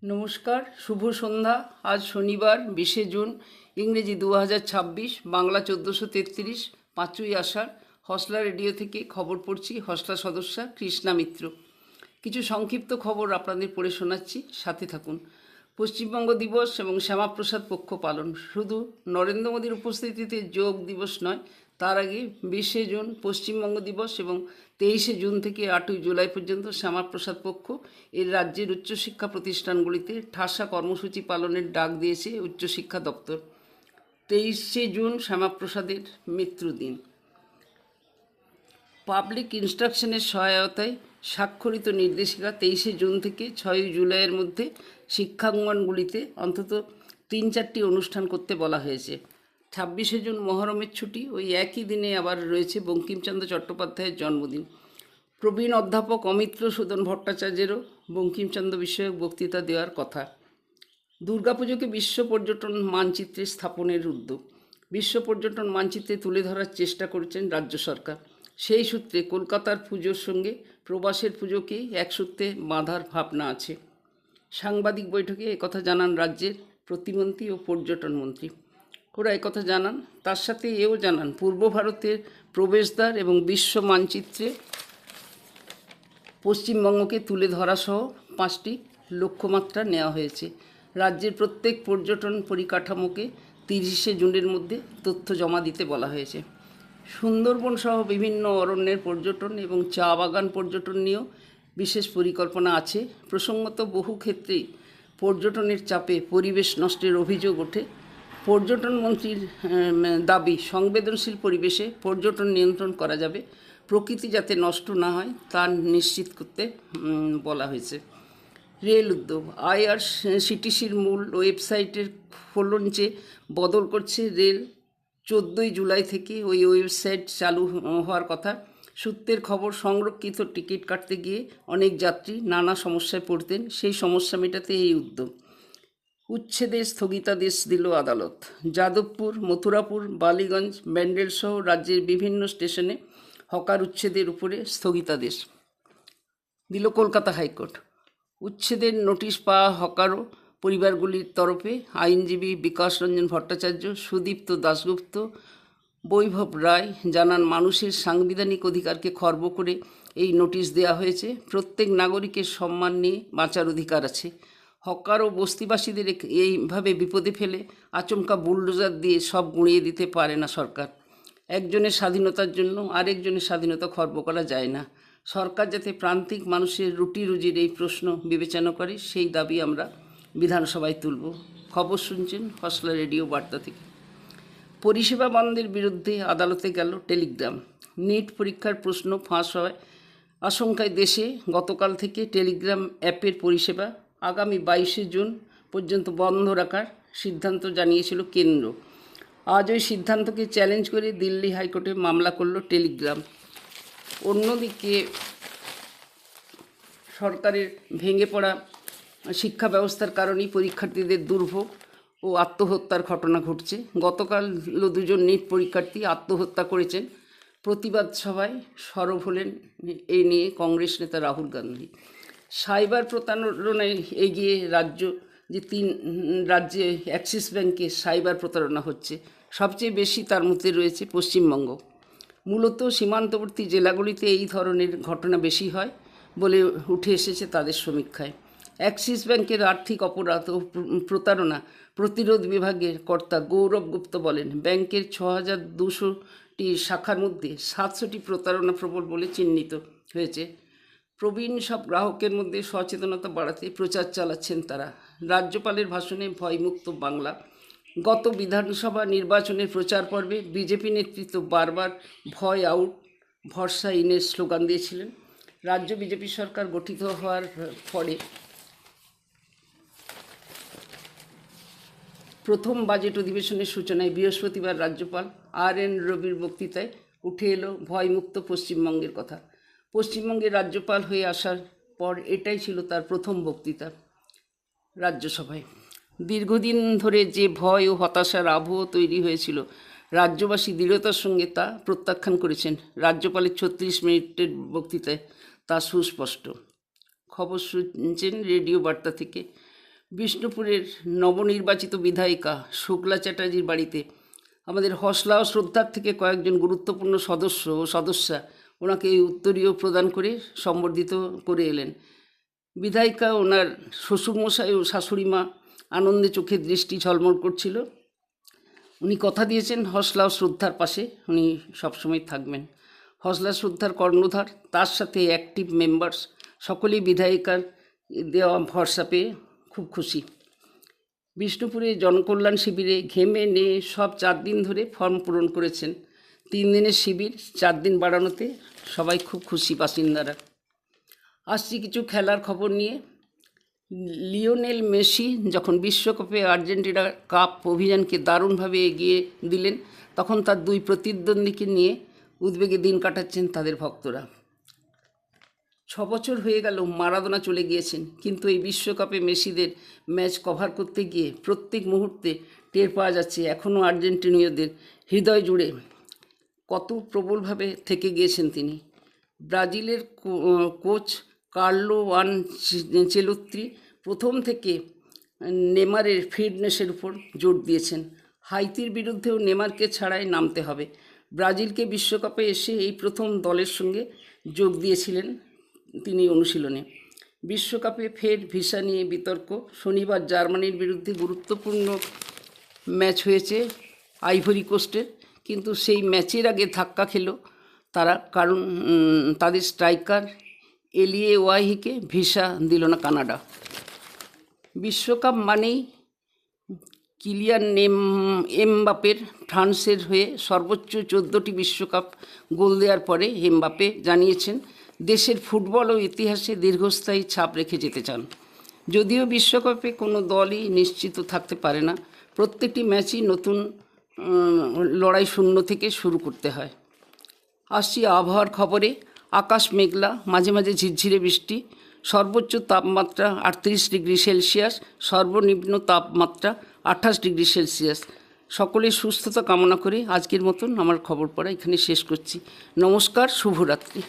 নমস্কার, শুভ সন্ধ্যা। আজ শনিবার 20 জুন, ইংরেজি 2026, বাংলা 1433, 5ই আষাঢ়। হসলা রেডিও থেকে খবর পড়ছি। হসলা সদস্যা কৃষ্ণা মিত্র। কিছু সংক্ষিপ্ত খবর আপনাদের পড়ে শোনাচ্ছি, সাথে থাকুন। পশ্চিমবঙ্গ দিবস এবং শ্যামাপ্রসাদ পক্ষ পালন। শুধু নরেন্দ্র মোদীর উপস্থিতিতে যোগ দিবস নয়, তার আগে 20 জুন পশ্চিমবঙ্গ দিবস এবং 23 জুন থেকে 8ই জুলাই পর্যন্ত শ্যামাপ্রসাদ পক্ষ এর রাজ্যের উচ্চশিক্ষা প্রতিষ্ঠানগুলিতে ঠাসা কর্মসূচি পালনের ডাক দিয়েছে উচ্চশিক্ষা দপ্তর। 23 জুন শ্যামাপ্রসাদের মৃত্যুদিন। পাবলিক ইনস্ট্রাকশনের সহায়তায় স্বাক্ষরিত নির্দেশিকা 23 জুন থেকে 6ই জুলাইয়ের মধ্যে শিক্ষাঙ্গনগুলিতে অন্তত 3-4টি অনুষ্ঠান করতে বলা হয়েছে। 26 জুন মহরমের ছুটি, ওই একই দিনে আবার রয়েছে বঙ্কিমচন্দ্র চট্টোপাধ্যায়ের জন্মদিন। প্রবীণ অধ্যাপক অমিত্র সুদন ভট্টাচার্যেরও বঙ্কিমচন্দ্র বিষয়ক বক্তৃতা দেওয়ার কথা। দুর্গাপুজোকে বিশ্ব পর্যটন মানচিত্রে স্থাপনের উদ্যোগ। বিশ্ব পর্যটন মানচিত্রে তুলে ধরার চেষ্টা করছেন রাজ্য সরকার। সেই সূত্রে কলকাতার পুজোর সঙ্গে প্রবাসের পুজোকে এক সূত্রে বাঁধার ভাবনা আছে। সাংবাদিক বৈঠকে একথা জানান রাজ্যের প্রতিমন্ত্রী ও পর্যটন মন্ত্রী। ওরা একথা জানান, তার সাথে এও জানান পূর্ব ভারতের প্রবেশদ্বার এবং বিশ্ব মানচিত্রে পশ্চিমবঙ্গকে তুলে ধরাসহ 5টি লক্ষ্যমাত্রা নেওয়া হয়েছে। রাজ্যের প্রত্যেক পর্যটন পরিকাঠামোকে 30 জুনের মধ্যে তথ্য জমা দিতে বলা হয়েছে। সুন্দরবন সহ বিভিন্ন অরণ্যের পর্যটন এবং চা বাগান পর্যটন নিয়েও বিশেষ পরিকল্পনা আছে। প্রসঙ্গত, বহু ক্ষেত্রেই পর্যটনের চাপে পরিবেশ নষ্টের অভিযোগ ওঠে। পর্যটন মন্ত্রীর দাবি, সংবেদনশীল পরিবেশে পর্যটন নিয়ন্ত্রণ করা যাবে, প্রকৃতি যাতে নষ্ট না হয় তা নিশ্চিত করতে বলা হয়েছে। রেল উদ্যোগ। আইআরসিটিসির মূল ওয়েবসাইটের ফলঞ্চে বদল করছে রেল। 14ই জুলাই থেকে ওই ওয়েবসাইট চালু হওয়ার কথা। সূত্রের খবর, সংরক্ষিত টিকিট কাটতে গিয়ে অনেক যাত্রী নানা সমস্যায় পড়তেন, সেই সমস্যা মেটাতে এই উদ্যোগ। উচ্ছেদের স্থগিতাদেশ দিল আদালত। যাদবপুর, মথুরাপুর, বালিগঞ্জ, ব্যান্ডেল সহ রাজ্যের বিভিন্ন স্টেশনে হকার উচ্ছেদের উপরে স্থগিতাদেশ দিল কলকাতা হাইকোর্ট। উচ্ছেদের নোটিশ পাওয়া হকারও পরিবারগুলির তরফে আইনজীবী বিকাশ রঞ্জন ভট্টাচার্য, সুদীপ্ত দাশগুপ্ত, বৈভব রায় জানান, মানুষের সাংবিধানিক অধিকারকে খর্ব করে এই নোটিশ দেওয়া হয়েছে। প্রত্যেক নাগরিকের সম্মান নিয়ে বাঁচার অধিকার আছে। হকার ও বস্তিবাসীদের এইভাবে বিপদে ফেলে আচমকা বুলডোজার দিয়ে সব গুঁড়িয়ে দিতে পারে না সরকার। একজনের স্বাধীনতার জন্য আরেকজনের স্বাধীনতা খর্ব করা যায় না। সরকার যাতে প্রান্তিক মানুষের রুটি রুজির এই প্রশ্ন বিবেচনা করে, সেই দাবি আমরা বিধানসভায় তুলব। খবর শুনছেন হসলা রেডিও বার্তা থেকে। পরিষেবা বন্ধের বিরুদ্ধে আদালতে গেল টেলিগ্রাম। নিট পরীক্ষার প্রশ্ন ফাঁস হওয়ায় আশঙ্কায় দেশে গতকাল থেকে টেলিগ্রাম অ্যাপের পরিষেবা আগামী 22 জুন পর্যন্ত বন্ধ রাখার সিদ্ধান্ত জানিয়েছিল কেন্দ্র। আজ ওই সিদ্ধান্তকে চ্যালেঞ্জ করে দিল্লি হাইকোর্টে মামলা করল টেলিগ্রাম। অন্যদিকে সরকারের ভেঙে পড়া শিক্ষা ব্যবস্থার কারণেই পরীক্ষার্থীদের দুর্ভোগ ও আত্মহত্যার ঘটনা ঘটছে। গতকাল 2জন নিট পরীক্ষার্থী আত্মহত্যা করেছেন। প্রতিবাদ সভায় সরব হলেন এই নিয়ে কংগ্রেস নেতা রাহুল গান্ধী। সাইবার প্রতারণায় এগিয়ে রাজ্য, যে 3 রাজ্যে অ্যাক্সিস ব্যাংকে সাইবার প্রতারণা হচ্ছে, সবচেয়ে বেশি তার মধ্যে রয়েছে পশ্চিমবঙ্গ। মূলত সীমান্তবর্তী জেলাগুলিতে এই ধরনের ঘটনা বেশি হয় বলে উঠে এসেছে তাদের সমীক্ষায়। অ্যাক্সিস ব্যাংকের আর্থিক অপরাধ ও প্রতারণা প্রতিরোধ বিভাগের কর্তা গৌরব গুপ্ত বলেন, ব্যাংকের 6200টি শাখার মধ্যে 700টি প্রতারণা প্রবল বলে চিহ্নিত হয়েছে। প্রবীণ সব গ্রাহকের মধ্যে সচেতনতা বাড়াতে প্রচার চালাচ্ছেন তারা। রাজ্যপালের ভাষণে ভয়মুক্ত বাংলা। গত বিধানসভা নির্বাচনের প্রচার পর্বে বিজেপি নেতৃত্ব বারবার ভয় আউট, ভরসা ইনের স্লোগান দিয়েছিলেন। রাজ্য বিজেপি সরকার গঠিত হওয়ার পরে প্রথম বাজেট অধিবেশনের সূচনায় বৃহস্পতিবার রাজ্যপাল RN রবির বক্তৃতায় উঠে এলো ভয়মুক্ত পশ্চিমবঙ্গের কথা। পশ্চিমবঙ্গের রাজ্যপাল হয়ে আসার পর এটাই ছিল তার প্রথম বক্তৃতা রাজ্যসভায়। দীর্ঘদিন ধরে যে ভয় ও হতাশার আবহ তৈরি হয়েছিল, রাজ্যবাসী দৃঢ়তার সঙ্গে তা প্রত্যাখ্যান করেছেন। রাজ্যপালের 36 মিনিটের বক্তৃতায় তা সুস্পষ্ট। খবর শুনছেন রেডিও বার্তা থেকে। বিষ্ণুপুরের নবনির্বাচিত বিধায়িকা শুক্লা চ্যাটার্জির বাড়িতে আমাদের হসলা ও শ্রদ্ধার থেকে কয়েকজন গুরুত্বপূর্ণ সদস্য ও সদস্যা ওনাকে এই উত্তরীয় প্রদান করে সম্বর্ধিত করে এলেন। বিধায়িকা ওনার শ্বশুরমশাই ও শাশুড়ি মা আনন্দে চোখে দৃষ্টি ঝলমল করছিল। উনি কথা দিয়েছেন হসলা ও শ্রদ্ধার পাশে উনি সবসময় থাকবেন। হসলা শ্রদ্ধার কর্ণধার, তার সাথে অ্যাক্টিভ মেম্বার্স সকলেই বিধায়িকার দেওয়া ভরসা পেয়ে খুব খুশি। বিষ্ণুপুরে জনকল্যাণ শিবিরে ঘেমে নিয়ে সব 4 দিন ধরে ফর্ম পূরণ করেছেন। 3 দিনের শিবির 4 দিন বাড়ানোতে সবাই খুব খুশি বাসিন্দারা। আসছি কিছু খেলার খবর নিয়ে। লিওনেল মেসি যখন বিশ্বকাপে আর্জেন্টিনা কাপ অভিযানকে দারুণভাবে এগিয়ে দিলেন, তখন তার 2 প্রতিদ্বন্দ্বীকে নিয়ে উদ্বেগে দিন কাটাচ্ছেন তাদের ভক্তরা। 6 বছর হয়ে গেল মারাদোনা চলে গিয়েছেন, কিন্তু এই বিশ্বকাপে মেসিদের ম্যাচ কভার করতে গিয়ে প্রত্যেক মুহূর্তে টের পাওয়া যাচ্ছে এখনও আর্জেন্টিনীয়দের হৃদয় জুড়ে কত প্রবলভাবে থেকে গিয়েছেন তিনি। ব্রাজিলের কোচ কার্লো আনচেলোত্তি প্রথম থেকে নেমারের ফিটনেসের উপর জোর দিয়েছেন। হাইতির বিরুদ্ধেও নেমারকে ছাড়াই নামতে হবে। ব্রাজিলকে বিশ্বকাপে এসে এই প্রথম দলের সঙ্গে যোগ দিয়েছিলেন তিনি অনুশীলনে। বিশ্বকাপে ফের ভিসা নিয়ে বিতর্ক। শনিবার জার্মানির বিরুদ্ধে গুরুত্বপূর্ণ ম্যাচ হয়েছে আইভরি কোস্টের, কিন্তু সেই ম্যাচের আগে ধাক্কা খেল তারা, কারণ তাদের স্ট্রাইকার এলিয়ে ওয়াহিকে ভিসা দিল না কানাডা। বিশ্বকাপ মানেই কিলিয়ান এমবাপের ফ্রান্সের হয়ে সর্বোচ্চ 14টি বিশ্বকাপ গোল দেওয়ার পরে এমবাপে জানিয়েছেন দেশের ফুটবল ও ইতিহাসে দীর্ঘস্থায়ী ছাপ রেখে যেতে চান। যদিও বিশ্বকাপে কোনো দলই নিশ্চিত থাকতে পারে না, প্রত্যেকটি ম্যাচই নতুন লড়াই শূন্য থেকে শুরু করতে হয়। আসছি আবহাওয়ার খবরে। আকাশ মেঘলা, মাঝে মাঝে ঝিরঝিরে বৃষ্টি। সর্বোচ্চ তাপমাত্রা 38 ডিগ্রি সেলসিয়াস, সর্বনিম্ন তাপমাত্রা 28 ডিগ্রি সেলসিয়াস। সকলের সুস্থতা কামনা করে আজকের মতন আমার খবর পড়া এখানে শেষ করছি। নমস্কার, শুভরাত্রি।